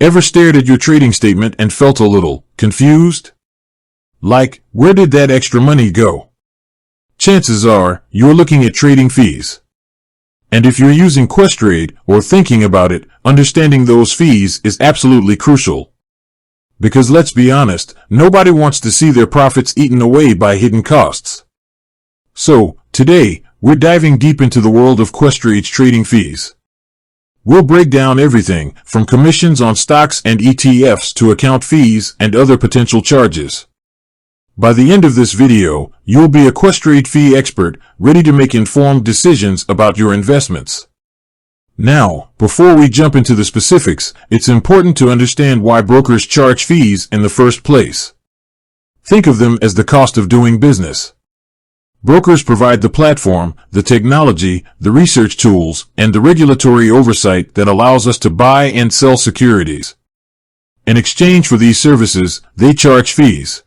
Ever stared at your trading statement and felt a little confused? Like, where did that extra money go? Chances are, you're looking at trading fees. And if you're using Questrade or thinking about it, understanding those fees is absolutely crucial. Because let's be honest, nobody wants to see their profits eaten away by hidden costs. So, today, we're diving deep into the world of Questrade's trading fees. We'll break down everything, from commissions on stocks and ETFs to account fees and other potential charges. By the end of this video, you'll be a Questrade fee expert, ready to make informed decisions about your investments. Now, before we jump into the specifics, it's important to understand why brokers charge fees in the first place. Think of them as the cost of doing business. Brokers provide the platform, the technology, the research tools, and the regulatory oversight that allows us to buy and sell securities. In exchange for these services, they charge fees.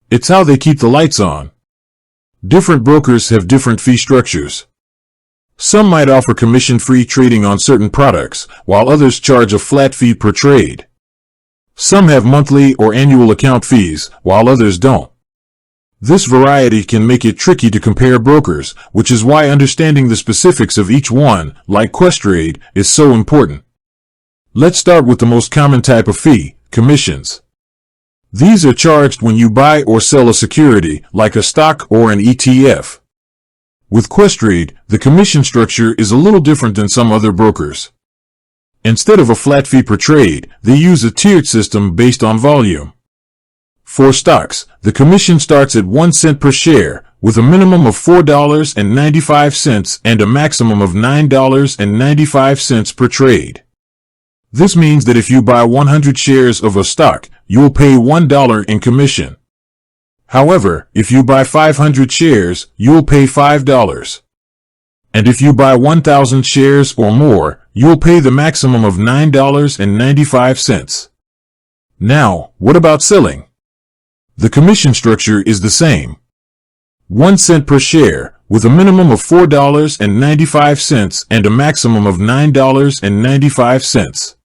It's how they keep the lights on. Different brokers have different fee structures. Some might offer commission-free trading on certain products, while others charge a flat fee per trade. Some have monthly or annual account fees, while others don't. This variety can make it tricky to compare brokers, which is why understanding the specifics of each one, like Questrade, is so important. Let's start with the most common type of fee, commissions. These are charged when you buy or sell a security, like a stock or an ETF. With Questrade, the commission structure is a little different than some other brokers. Instead of a flat fee per trade, they use a tiered system based on volume. For stocks, the commission starts at 1 cent per share, with a minimum of $4.95 and a maximum of $9.95 per trade. This means that if you buy 100 shares of a stock, you will pay $1 in commission. However, if you buy 500 shares, you will pay $5. And if you buy 1,000 shares or more, you will pay the maximum of $9.95. Now, what about selling? The commission structure is the same. 1 cent per share, with a minimum of $4.95 and a maximum of $9.95.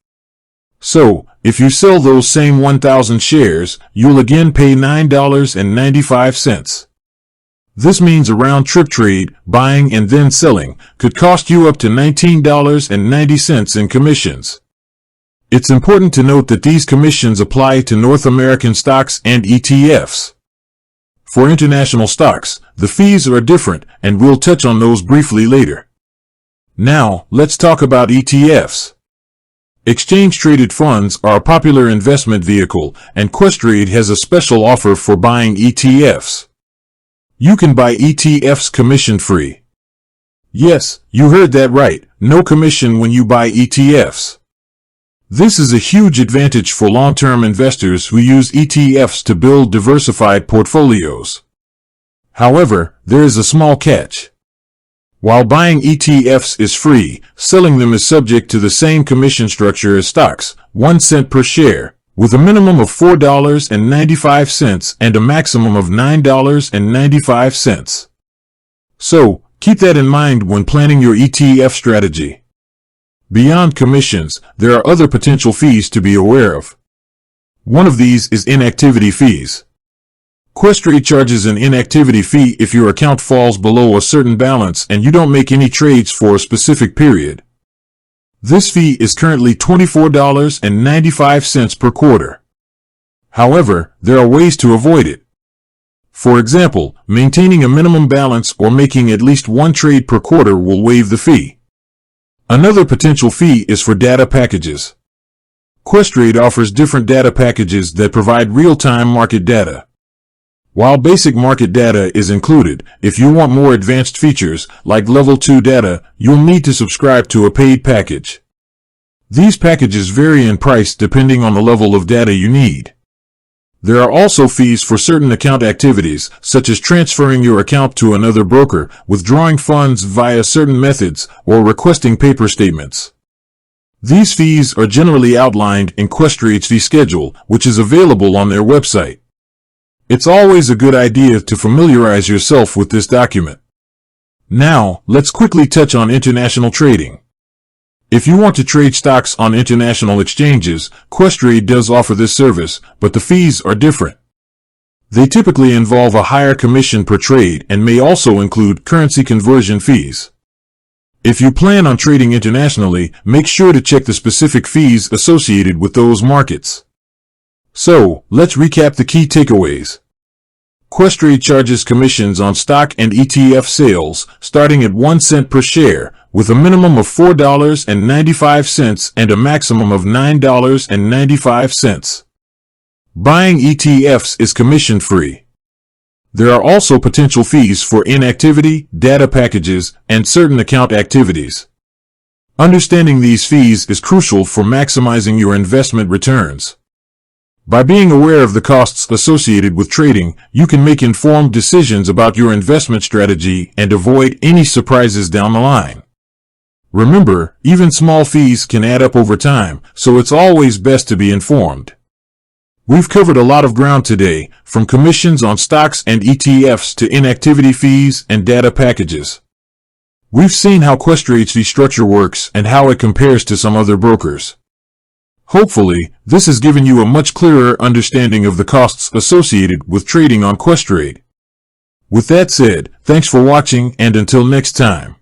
So, if you sell those same 1,000 shares, you'll again pay $9.95. This means a round-trip trade, buying and then selling, could cost you up to $19.90 in commissions. It's important to note that these commissions apply to North American stocks and ETFs. For international stocks, the fees are different, and we'll touch on those briefly later. Now, let's talk about ETFs. Exchange-traded funds are a popular investment vehicle, and Questrade has a special offer for buying ETFs. You can buy ETFs commission-free. Yes, you heard that right, no commission when you buy ETFs. This is a huge advantage for long-term investors who use ETFs to build diversified portfolios. However, there is a small catch. While buying ETFs is free, selling them is subject to the same commission structure as stocks, 1 cent per share, with a minimum of $4.95 and a maximum of $9.95. So, keep that in mind when planning your ETF strategy. Beyond commissions, there are other potential fees to be aware of. One of these is inactivity fees. Questrade charges an inactivity fee if your account falls below a certain balance and you don't make any trades for a specific period. This fee is currently $24.95 per quarter. However, there are ways to avoid it. For example, maintaining a minimum balance or making at least one trade per quarter will waive the fee. Another potential fee is for data packages. Questrade offers different data packages that provide real-time market data. While basic market data is included, if you want more advanced features, like Level 2 data, you'll need to subscribe to a paid package. These packages vary in price depending on the level of data you need. There are also fees for certain account activities, such as transferring your account to another broker, withdrawing funds via certain methods, or requesting paper statements. These fees are generally outlined in Questrade's fee schedule, which is available on their website. It's always a good idea to familiarize yourself with this document. Now, let's quickly touch on international trading. If you want to trade stocks on international exchanges, Questrade does offer this service, but the fees are different. They typically involve a higher commission per trade and may also include currency conversion fees. If you plan on trading internationally, make sure to check the specific fees associated with those markets. So, let's recap the key takeaways. Questrade charges commissions on stock and ETF sales, starting at 1 cent per share, with a minimum of $4.95 and a maximum of $9.95. Buying ETFs is commission-free. There are also potential fees for inactivity, data packages, and certain account activities. Understanding these fees is crucial for maximizing your investment returns. By being aware of the costs associated with trading, you can make informed decisions about your investment strategy and avoid any surprises down the line. Remember, even small fees can add up over time, so it's always best to be informed. We've covered a lot of ground today, from commissions on stocks and ETFs to inactivity fees and data packages. We've seen how Questrade's fee structure works and how it compares to some other brokers. Hopefully, this has given you a much clearer understanding of the costs associated with trading on Questrade. With that said, thanks for watching, and until next time.